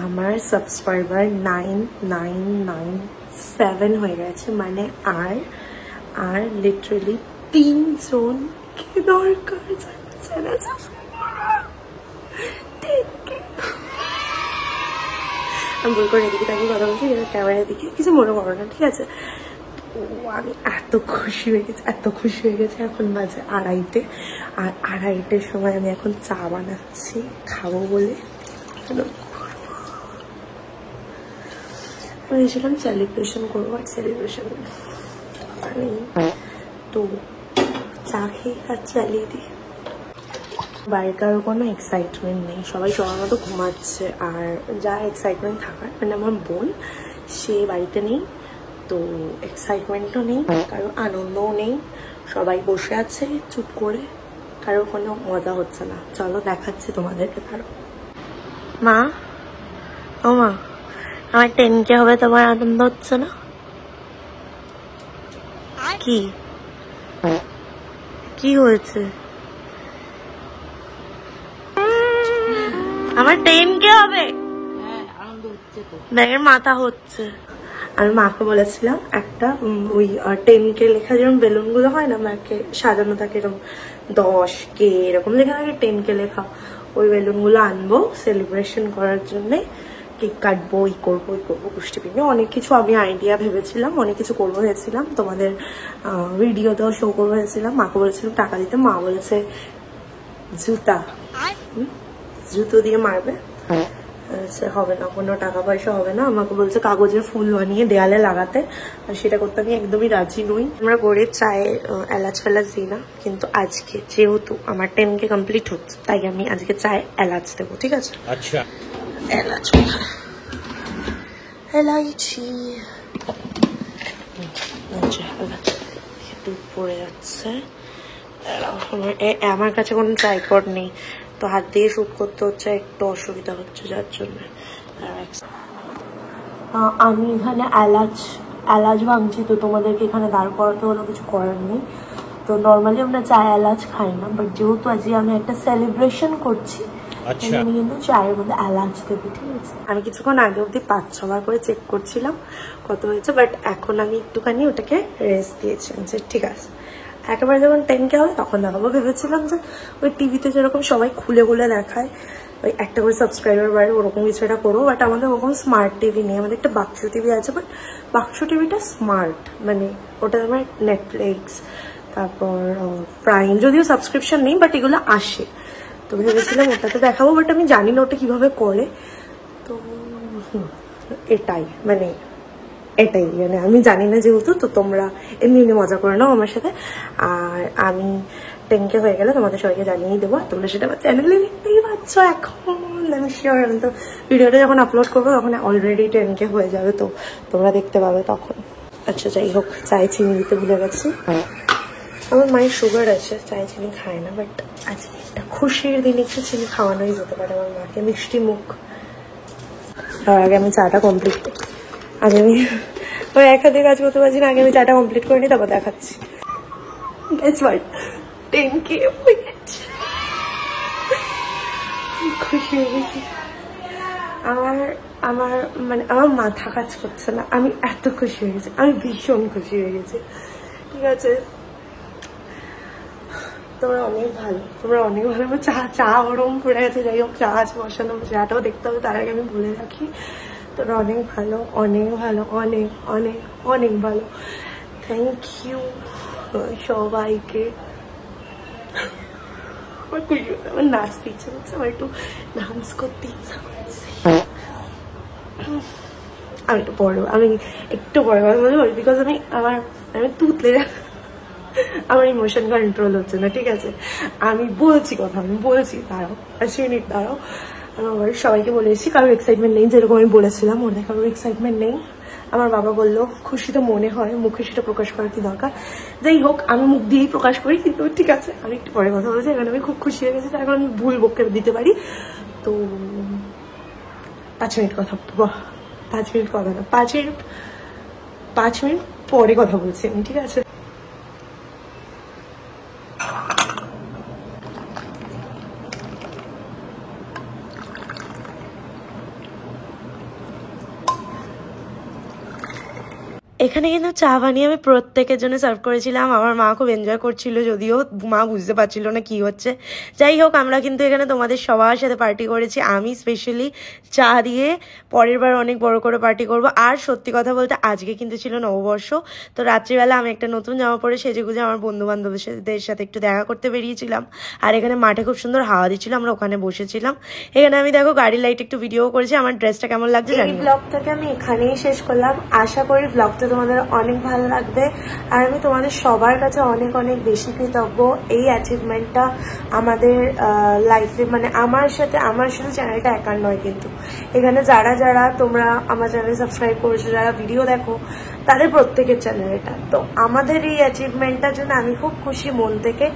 আমার সাবস্ক্রাইবার 9997 হয়ে গেছে, মানে আর লিটারালি 3 জন কি দরকার চ্যানেল সাবস্ক্রাইব। আমি বল করে এদিকে তাকে কথা বলছি, ক্যামেরার দিকে কিছু মনে করো না, ঠিক আছে? আমি এত খুশি হয়ে গেছে। এখন বাজে 2:30, আর 2:30-র সময় আমি এখন চা বানাচ্ছি খাবো বলে। ভেবেছিলাম সেলিব্রেশন করবো, আর সেলিব্রেশন তো চা খেয়ে কাজ চালিয়ে দিই। বাড়ির কারোর কোনো এক্সাইটমেন্ট নেই, সবাই সবার মতো ঘুমাচ্ছে। আর যা এক্সাইটমেন্ট থাকার, মানে আমার বোন সে বাড়িতে নেই, তো এক্সাইটমেন্টও নেই, কারোর আনন্দও নেই, সবাই বসে আছে চুপ করে, কারোর কোনো মজা হচ্ছে না। চলো দেখাচ্ছি তোমাদেরকে। কারো মা, ও মা, আমার 10K হবে, তোমার আনন্দ হচ্ছে না? কি হয়েছে? আমার 10K হবে, ব্যাগের মাথা হচ্ছে। আমি মাকে বলেছিলাম একটা ওই 10K লেখা যেরকম বেলুন গুলো হয় না, মাকে সাজানো থাকে এরকম 10K এরকম লেখা থাকে, 10K লেখা, ওই বেলুন গুলো আনবো সেলিব্রেশন করার জন্যে। কেক কাটবো, ওই করবো পুষ্টি পিঠে, অনেক কিছু আমি আইডিয়া ভেবেছিলাম, অনেক কিছু করবো ভেবেছিলাম, তোমাদের ভিডিওতেও শো করবো ভেবেছিলাম। মাকে বলেছিলাম টাকা দিতে, মা বলেছে জুতো দিয়ে মারবে, হবে না, কোনো টাকা পয়সা হবে না। আমাকে বলছে কাগজের ফুল বানিয়ে দেয়ালে লাগাতে, আর সেটা করতে আমি একদমই রাজি নই। আমরা গড়ের চায়ে এলাচ ফেলাচ দিই না, কিন্তু আজকে যেহেতু আমার 10K কমপ্লিট হচ্ছে, তাই আমি আজকে চায়ে এলাচ দেবো, ঠিক আছে? আচ্ছা, এলাচ কোথায়? এলাইচি, এলাচ দুধ পড়ে যাচ্ছে। আমার কাছে কোনো ট্রাইপড নেই, তো হাত দিয়ে শুট করতে হচ্ছে, একটু অসুবিধা হচ্ছে, যার জন্য আমি এখানে এলাচ ভাঙছি। তো তোমাদেরকে এখানে দাঁড় করাতে হলো, কিছু করার নেই। তো নর্মালি আমরা চা এলাচ খাই না, বাট যেহেতু আজকে আমি একটা সেলিব্রেশন করছি, আমি কিন্তু চায়ের মধ্যে এলাচ দেবো, ঠিক আছে? আমি কিছুক্ষণ আগে অব্দি 5-6 বার করে চেক করছিলাম কত হয়েছে, বাট এখন আমি একটুখানি ওটাকে রেস্ট দিয়েছি, ঠিক আছে? একেবারে যখন 10K হবে তখন দেখাবো। ভেবেছিলাম যে ওই টিভিতে যেরকম সবাই খুলে দেখায়, ওই একটা করে সাবস্ক্রাইবার বাড়ে, ওরকম কিছু একটা করবো। বাট আমাদের ওরকম স্মার্ট টিভি নেই, আমাদের একটা বাক্স টিভি আছে, বাট বাক্স টিভিটা স্মার্ট, মানে ওটা আমার নেটফ্লিক্স, তারপর প্রাইম, যদিও সাবস্ক্রিপশন নেই, বাট এগুলো আসে। তো ভেবেছিলাম ওটাতে দেখাবো, বাট আমি জানি না ওটা কিভাবে করে। তো এটাই মানে আমি জানি না যেহেতু, তো তোমরা এমনি মজা করে নাও আমার সাথে। আর আমি 10K হয়ে গেলে তোমাদের সবাইকে জানিয়ে দেবো, আর তোমরা সেটা আমার চ্যানেলে দেখতেই পাচ্ছ এখন। আমি শিওর, আমি তো ভিডিওটা যখন আপলোড করবো তখন অলরেডি 10K হয়ে যাবে, তো তোমরা দেখতে পাবে তখন। আচ্ছা, যাই হোক, চায়ে চিনি দিতে ভুলে গেছি। আমার মায়ের সুগার আছে, চায়ে চিনি খায় না, বাট আজকে একটা খুশির দিন, একটু চিনি খাওয়ানোই যেতে পারে আমার মাকে, মিষ্টি মুখ। তার আগে আমি চাটা কমপ্লিট করি। আগে আমি ওই এক হাতে কাজ করতে পারছি না, আগে আমি চাটা কমপ্লিট করে নিই, তারপর দেখাচ্ছি। 10K হয়ে গেছে, খুশি হয়ে গেছি। আমার মানে আমার মাথা কাজ করছে না, আমি এত খুশি হয়ে গেছি, আমি ভীষণ খুশি হয়ে গেছি, ঠিক আছে? তোমরা অনেক ভালো। আমার চা ওরম পড়ে গেছে, যাই হোক, চা আছে বসানো, চাটাও দেখতে হবে। তার আগে আমি বলে রাখি, তোমরা অনেক ভালো, অনেক ভালো। থ্যাংক ইউ সবাইকে। আমার খুশি হচ্ছে, আমার নাচতে ইচ্ছে করছে, আমার একটু ডান্স করতে ইচ্ছা করছে। আমি একটু পরে কথা বলবো, বিকজ আমি তুতলে আমার ইমোশন কন্ট্রোল হচ্ছে না, ঠিক আছে? আমি বলছি, দাঁড়াও 5 মিনিট দাঁড়াও। আমি আবার সবাইকে বলে এসেছি, কারোর এক্সাইটমেন্ট নেই, যেরকম আমি বলেছিলাম, ওর কারোর এক্সাইটমেন্ট নেই। আমার বাবা বললো খুশি তো মনে হয়, মুখে সেটা প্রকাশ করার কি দরকার? যাই হোক, আমি মুখ দিয়েই প্রকাশ করি, কিন্তু ঠিক আছে, আমি একটু পরে কথা বলছি। এখন আমি খুব খুশি হয়ে গেছি, এখন আমি ভুল বকে দিতে পারি। তো 5 মিনিট কথা, 5 মিনিট কথা না, 5 মিনিট পরে কথা বলছি আমি, ঠিক আছে? এখানে কিন্তু চা বানিয়ে আমি প্রত্যেকের জন্য সার্ভ করেছিলাম। আমার মা খুব এনজয় করছিল, যদিও মা বুঝতে পারছিল না কি হচ্ছে। যাই হোক, আমরা কিন্তু এখানে তোমাদের সবার সাথে পার্টি করেছি। আমি স্পেশালি চা দিয়ে, পরের বার অনেক বড় করে পার্টি করব। আর সত্যি কথা বলতে আজকে কিন্তু ছিল নববর্ষ, তো রাত্রিবেলা আমি একটা নতুন জামা পরে সেজেগুজে আমার বন্ধু বান্ধবদের সাথে একটু দেখা করতে বেরিয়েছিলাম। আর এখানে মাঠে খুব সুন্দর হাওয়া দিচ্ছিল, আমরা ওখানে বসেছিলাম। এখানে আমি দেখো গাড়ির লাইট একটু ভিডিও করেছি। আমার ড্রেসটা কেমন লাগছে জানি। এই ব্লগটাকে আমি এখানেই শেষ করলাম। আশা করি ব্লগটা তোমাদের অনেক ভালো লাগবে। আর আমি তোমাদের সবার কাছে অনেক অনেক বেশি কৃতজ্ঞ। এই অ্যাচিভমেন্টটা আমাদের লাইফে, মানে আমার শুধু চ্যানেলটা একার নয়, কিন্তু এখানে যারা যারা তোমরা আমার চ্যানেল সাবস্ক্রাইব করেছো, যারা ভিডিও দেখো, তাদের প্রত্যেকের চ্যানেল এটা। তো আমাদের এই অ্যাচিভমেন্টটার জন্য আমি খুব খুশি মন থেকে।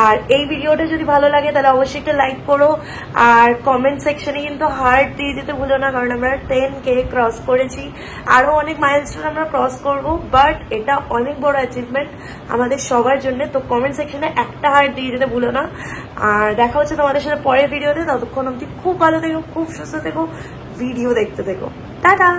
আর এই ভিডিওটা যদি ভালো লাগে তাহলে অবশ্যই একটা লাইক করো। আর কমেন্ট সেকশনে কিন্তু হার্ট দিয়ে দিতে ভুলো না, কারণ আমরা 10K ক্রস করেছি। আরো অনেক মাইলস্টোন আমরা ক্রস করব, বাট এটা অনেক বড় অ্যাচিভমেন্ট আমাদের সবার জন্য। তো কমেন্ট সেকশনে একটা হার্ট দিয়ে দিতে ভুলো না। আর দেখা হচ্ছে তোমাদের সাথে পরের ভিডিওতে। ততক্ষণ অবধি খুব ভালো থেকো, খুব সুস্থ থেকো, ভিডিও দেখতে থেকো। টাটা।